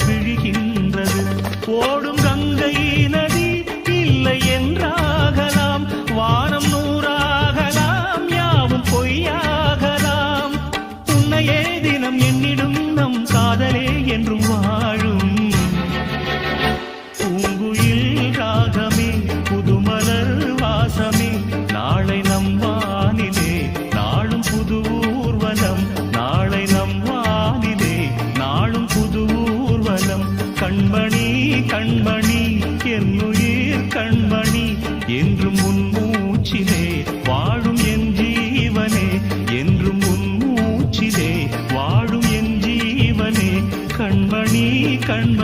விழுகின்றது. ஓடும் கங்கை நதி இல்லை என்றாகலாம், வானம் நூறாகலாம், யாவும் பொய்யாகலாம். உன்னையே தினம் எண்ணிடும் நம் காதலே என்றும் வாழும். பூங்குயில் ராகமே, புதுமலர் வாசமே, நாளை நம் வானிலே நாளும் புது ஊர்வலம். நாளை நம் வானிலே நாளும் புது ஊர்வலம். கண்மணி கண்மணி என்னுயிர் கண்மணி, என்றும் உன் மூச்சிலே வாழும் என் ஜீவனே. என்றும் உன் மூச்சிலே வாழும் என் ஜீவனே. கண்மணி கண்மணி